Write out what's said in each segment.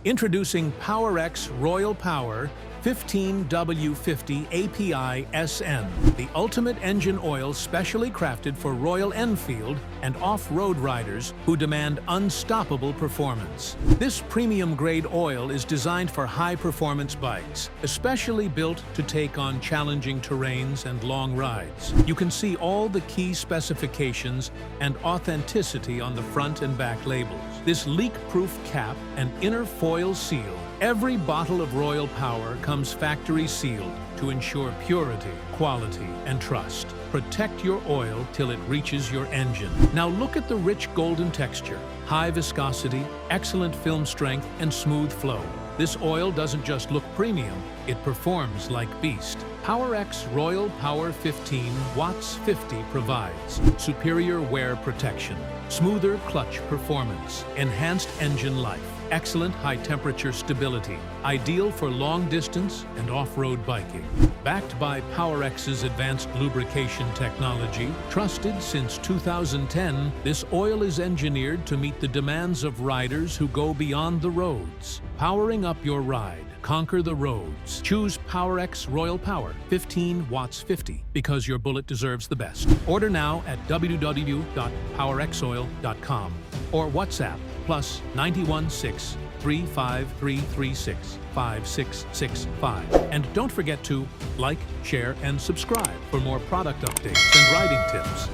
Introducing Powerex Royal Power 15W50 API SN, the ultimate engine oil specially crafted for Royal Enfield and off-road riders who demand unstoppable performance. This premium-grade oil is designed for high-performance bikes, especially built to take on challenging terrains and long rides. You can see all the key specifications and authenticity on the front and back labels. This leak-proof cap and inner foil seal. Every bottle of Royal Power comes factory sealed to ensure purity, quality, and trust. Protect your oil till it reaches your engine. Now look at the rich golden texture, high viscosity, excellent film strength, and smooth flow. This oil doesn't just look premium, it performs like beast. Powerex Royal Power 15 Watts 50 provides superior wear protection, smoother clutch performance, enhanced engine life, excellent high-temperature stability, ideal for long-distance and off-road biking. Backed by Powerex's advanced lubrication technology, trusted since 2010, this oil is engineered to meet the demands of riders who go beyond the roads. Powering up your ride, conquer the roads. Choose Powerex Royal Power 15 Watts 50 because your bullet deserves the best. Order now at www.powerexoil.com or WhatsApp plus 916 35336 5665. And don't forget to like, share, and subscribe for more product updates and riding tips.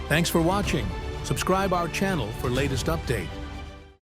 Thanks for watching. Subscribe our channel for latest update.